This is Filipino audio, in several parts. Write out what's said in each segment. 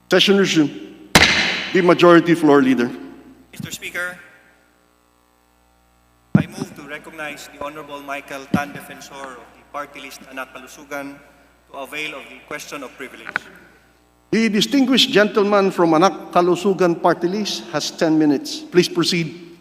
Session resumed. The Majority Floor Leader. Mr. Speaker, I move to recognize the Honorable Michael Tan, Defensor of the Party List Anak Kalusugan, to avail of the question of privilege. The distinguished gentleman from Anak Kalusugan Party List has 10 minutes. Please proceed.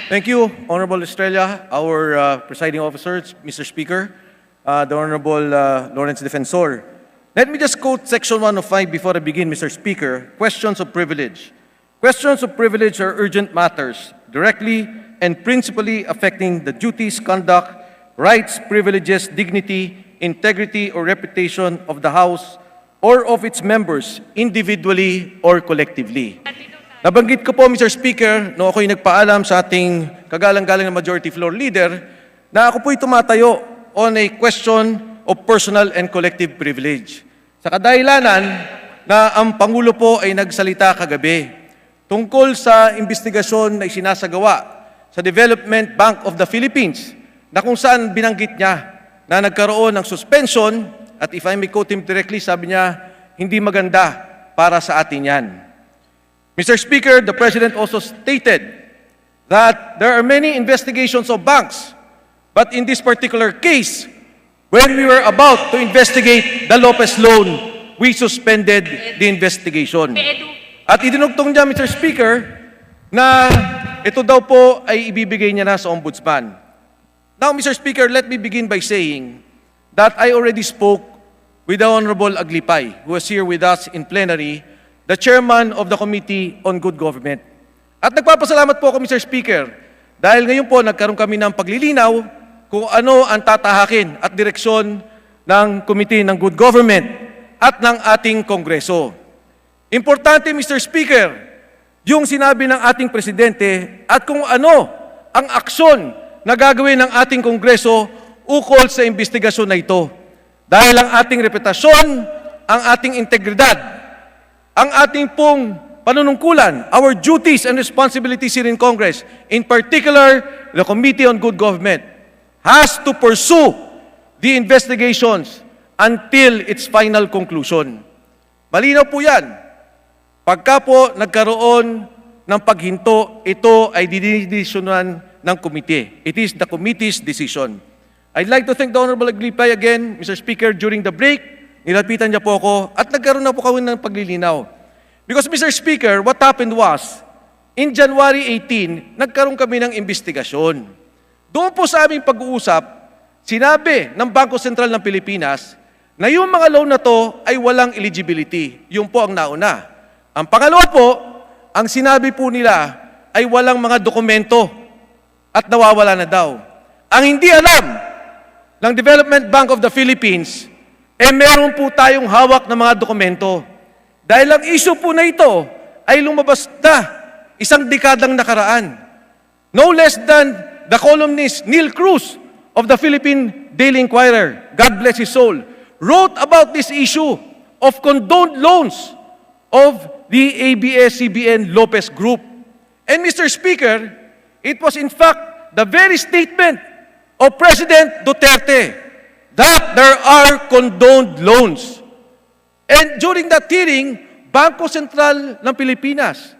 Thank you, Honorable Estrella, our presiding officers, Mr. Speaker, the Honorable Lawrence Defensor. Let me just quote Section 105 before I begin, Mr. Speaker. Questions of privilege. Questions of privilege are urgent matters, directly and principally affecting the duties, conduct, rights, privileges, dignity, integrity, or reputation of the House or of its members, individually or collectively. Nabanggit ko po, Mr. Speaker, no ako'y nagpaalam sa ating kagalang-galang na Majority Floor Leader na ako po'y tumatayo on a question of personal and collective privilege. Sa kadahilanan na ang Pangulo po ay nagsalita kagabi tungkol sa investigasyon na isinasagawa sa Development Bank of the Philippines na kung saan binanggit niya na nagkaroon ng suspension at if I may quote him directly, sabi niya, hindi maganda para sa atin yan. Mr. Speaker, the President also stated that there are many investigations of banks, but in this particular case, when we were about to investigate the Lopez loan, we suspended the investigation. At idinugtong niya, Mr. Speaker, na ito daw po ay ibibigay niya na sa Ombudsman. Now, Mr. Speaker, let me begin by saying that I already spoke with the Honorable Aglipay, who was here with us in plenary, the Chairman of the Committee on Good Government. At nagpapasalamat po ako, Mr. Speaker, dahil ngayon po nagkaroon kami ng paglilinaw kung ano ang tatahakin at direksyon ng Committee ng Good Government at ng ating Kongreso. Importante, Mr. Speaker, yung sinabi ng ating Presidente at kung ano ang aksyon na gagawin ng ating Kongreso ukol sa investigasyon na ito. Dahil ang ating reputasyon, ang ating integridad, ang ating pong panunungkulan, our duties and responsibilities here in Congress, in particular, the Committee on Good Government, has to pursue the investigations until its final conclusion. Malinaw po yan. Pagka po nagkaroon ng paghinto, ito ay didesisyonan ng komite. It is the committee's decision. I'd like to thank the Honorable Aglipay again, Mr. Speaker, during the break. Nilapitan niya po ako at nagkaroon na po kami ng paglilinaw. Because, Mr. Speaker, what happened was, in January 18, nagkaroon kami ng investigasyon. Doon po sa aming pag-uusap, sinabi ng Bangko Sentral ng Pilipinas na yung mga loan na to ay walang eligibility. Yung po ang nauna. Ang pangalawa po, ang sinabi po nila ay walang mga dokumento at nawawala na daw. Ang hindi alam ng Development Bank of the Philippines, meron po tayong hawak na mga dokumento. Dahil ang issue po na ito ay lumabas na isang dekadang nakaraan. No less than the columnist Neil Cruz of the Philippine Daily Inquirer, God bless his soul, wrote about this issue of condoned loans of the ABS-CBN Lopez Group. And Mr. Speaker, it was in fact the very statement of President Duterte that there are condoned loans. And during that hearing, Bangko Sentral ng Pilipinas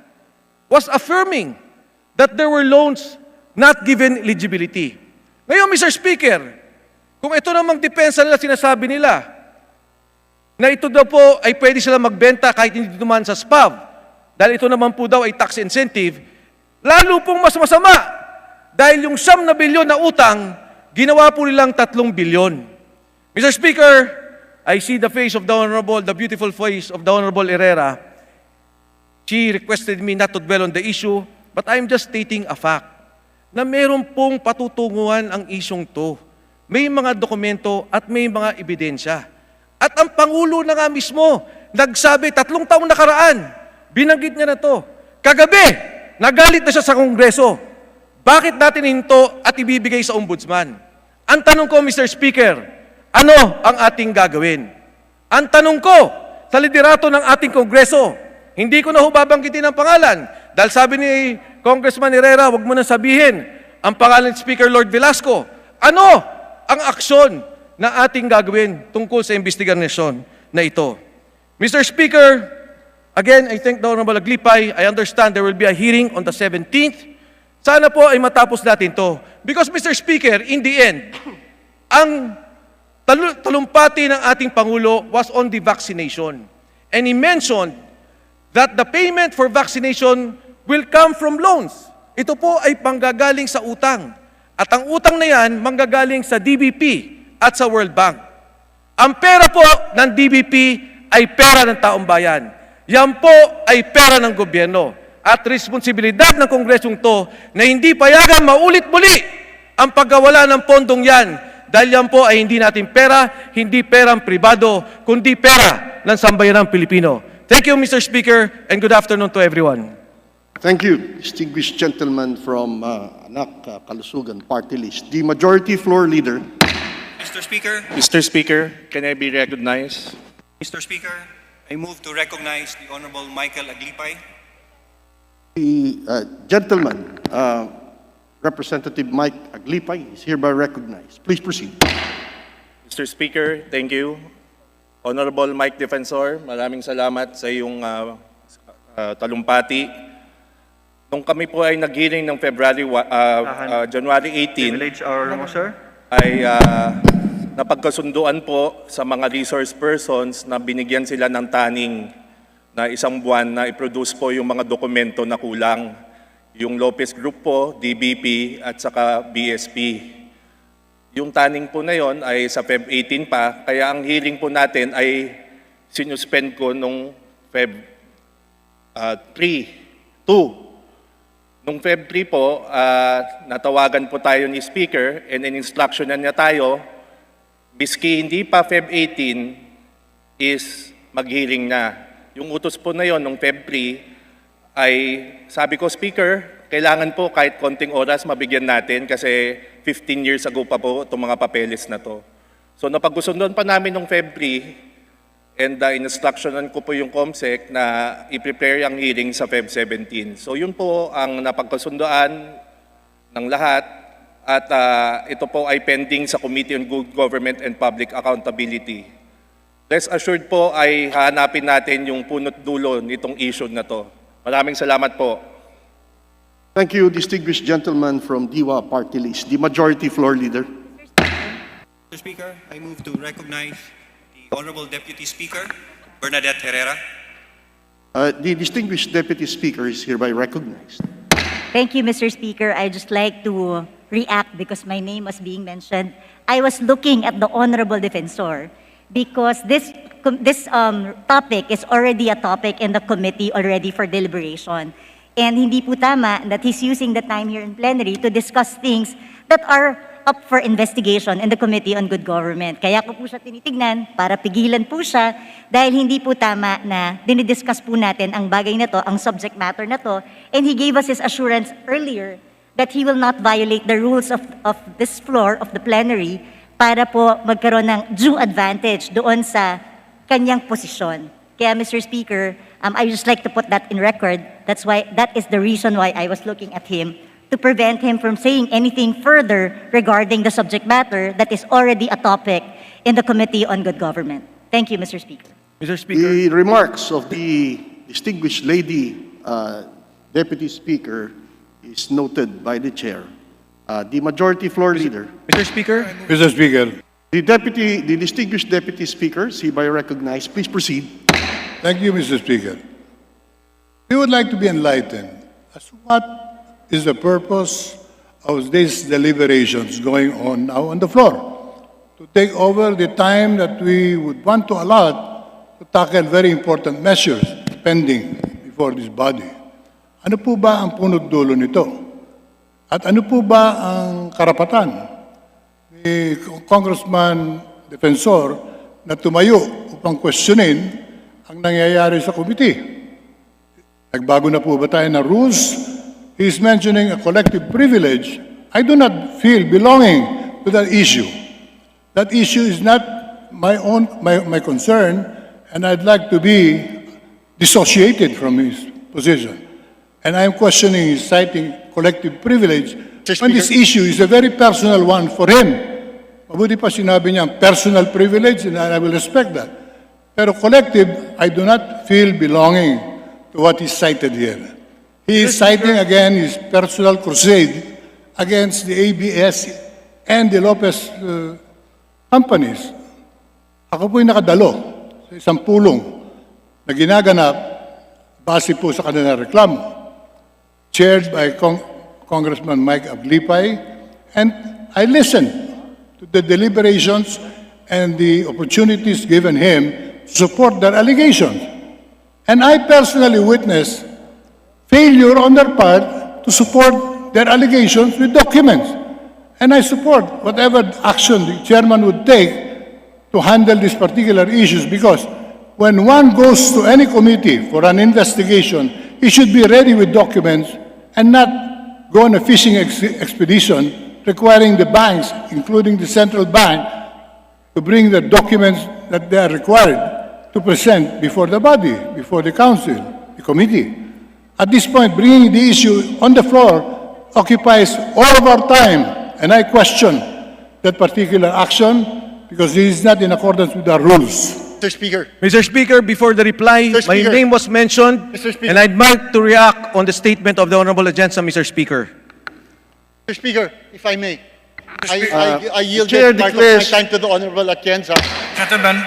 was affirming that there were loans not given eligibility. Ngayon, Mr. Speaker, kung ito namang depensa nila sinasabi nila, na ito daw po ay pwede sila magbenta kahit hindi dumaan sa SPAV, dahil ito naman po daw ay tax incentive, lalo pong mas masama, dahil yung 9 bilyon na utang, ginawa po nilang 3 bilyon. Mr. Speaker, I see the face of the beautiful face of the Honorable Herrera. She requested me not to dwell on the issue, but I'm just stating a fact na meron pong patutunguhan ang isyong to. May mga dokumento at may mga ebidensya. At ang Pangulo na nga mismo, nagsabi 3 taong nakaraan, binanggit niya na to. Kagabi, nagalit na siya sa Kongreso. Bakit natin hinto at ibibigay sa Ombudsman? Ang tanong ko, Mr. Speaker, ano ang ating gagawin? Ang tanong ko sa liderato ng ating Kongreso, hindi ko na babanggitin ang pangalan. Dahil sabi ni Congressman Herrera, wag mo na sabihin ang pangalan ni Speaker Lord Velasco. Ano ang aksyon na ating gagawin tungkol sa investigasyon na ito? Mr. Speaker, Again, I thank the Honorable Aglipay. I understand there will be a hearing on the 17th. Sana po ay matapos natin to. Because, Mr. Speaker, in the end, ang talumpati ng ating Pangulo was on the vaccination. And he mentioned that the payment for vaccination will come from loans. Ito po ay panggagaling sa utang. At ang utang na yan, manggagaling sa DBP at sa World Bank. Ang pera po ng DBP ay pera ng taong bayan. Yan po ay pera ng gobyerno. At responsibilidad ng Kongresong to na hindi payagan maulit muli ang pagkawala ng pondong yan. Dahil yan po ay hindi natin pera, hindi perang pribado, kundi pera ng sambayanang Pilipino. Thank you, Mr. Speaker, and good afternoon to everyone. Thank you, distinguished gentleman from Anak Kalusugan Party List. The Majority Floor Leader. Mr. Speaker, Can I be recognized? Mr. Speaker, I move to recognize the Honorable Michael Aglipay. The gentleman, Representative Mike Aglipay, is hereby recognized. Please proceed. Mr. Speaker, thank you. Honorable Mike Defensor, maraming salamat sa iyong talumpati. Nung kami po ay nag-hearing ng January 18, ay napagkasunduan po sa mga resource persons na binigyan sila ng taning na isang buwan na i-produce po yung mga dokumento na kulang. Yung Lopez Group po, DBP at saka BSP. Yung taning po na yon ay sa Feb 18 pa, kaya ang hearing po natin ay sinuspend ko nung Feb 2. Nung Feb 3 po, natawagan po tayo ni Speaker and in-instructionan niya tayo, biski hindi pa Feb 18 is mag-hearing na. Yung utos po na yon nung Feb 3 ay sabi ko, Speaker, kailangan po kahit konting oras mabigyan natin kasi 15 years ago pa po itong mga papeles na to. So napagkusunduan pa namin nung Feb 3 and in-instructionan ko po yung COMSEC na i-prepare ang hearing sa Feb 17. So yun po ang napagkasunduan ng lahat at ito po ay pending sa Committee on Good Government and Public Accountability. Rest assured po ay hahanapin natin yung punot dulo nitong issue na to. Maraming salamat po. Thank you, distinguished gentleman from Diwa Party List. The Majority Floor Leader. Mr. Speaker, I move to recognize the Honorable Deputy Speaker, Bernadette Herrera. The distinguished Deputy Speaker is hereby recognized. Thank you, Mr. Speaker. I just like to react because my name was being mentioned. I was looking at the Honorable Defensor because this topic is already a topic in the committee already for deliberation. And hindi po tama that he's using the time here in plenary to discuss things that are up for investigation in the Committee on Good Government. Kaya ko po siya tinitignan para pigilan po siya dahil hindi po tama na dinidiscuss po natin ang bagay na to, ang subject matter na to. And he gave us his assurance earlier that he will not violate the rules of this floor of the plenary para po magkaroon ng due advantage doon sa kanyang posisyon. Kaya, Mr. Speaker, I just like to put that in record. That is the reason why I was looking at him, to prevent him from saying anything further regarding the subject matter that is already a topic in the Committee on Good Government. Thank you, Mr. Speaker. Mr. Speaker. The remarks of the distinguished lady Deputy Speaker is noted by the Chair. The Majority Floor Leader. Mr. Speaker. Mr. Speaker, The distinguished Deputy Speaker is hereby recognized. Please proceed. thank you, Mr. Speaker. We would like to be enlightened as to what is the purpose of these deliberations going on now on the floor, to take over the time that we would want to allot to tackle very important measures pending before this body. Ano po ba ang punot dulo nito? At ano po ba ang karapatan ni Congressman Defensor na tumayo upang questionin ang nangyayari sa committee? Nagbago na po ba tayo ng rules? He's mentioning a collective privilege. I do not feel belonging to that issue. That issue is not my concern, and I'd like to be dissociated from his position. And I'm questioning his citing collective privilege when this issue is a very personal one for him. Mabuti pa sinabi niya personal privilege, and I will respect that. Pero collective, I do not feel belonging to what is cited here. He is citing again his personal crusade against the ABS and the Lopez companies. Ako po'y nakadalo sa isang pulong na ginaganap base po sa kanilang reklamo, chaired by Congressman Mike Aglipay, and I listened to the deliberations and the opportunities given him to support their allegations. And I personally witnessed failure on their part to support their allegations with documents. And I support whatever action the chairman would take to handle these particular issues, because when one goes to any committee for an investigation, he should be ready with documents and not go on a fishing expedition requiring the banks, including the central bank, to bring the documents that they are required to present before the body, before the council, the committee. At this point, bringing the issue on the floor occupies all of our time, and I question that particular action because it is not in accordance with our rules. Mr. Speaker. Mr. Speaker, before the reply, Mr. my Speaker. name was mentioned, Mr. Speaker. and I'd like to react on the statement of the Honorable Agenda, Mr. Speaker. Mr. Speaker, if I may, I yield Chair part of my declares- time to the Honorable Atienza. Gentlemen,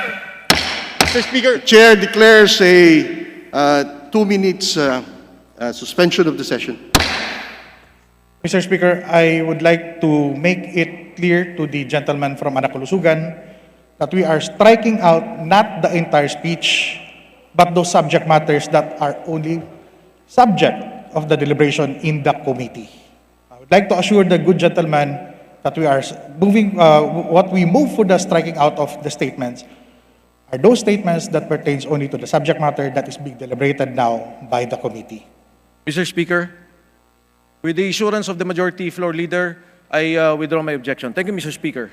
Mr. Speaker, Chair declares a 2 minutes suspension of the session. Mr. Speaker, I would like to make it clear to the gentleman from Anacolusugan that we are striking out not the entire speech, but those subject matters that are only subject of the deliberation in the committee. I would like to assure the good gentleman that we are moving, what we move for the striking out of the statements are those statements that pertains only to the subject matter that is being deliberated now by the committee. Mr. Speaker, with the assurance of the majority floor leader, I withdraw my objection. Thank you, Mr. Speaker.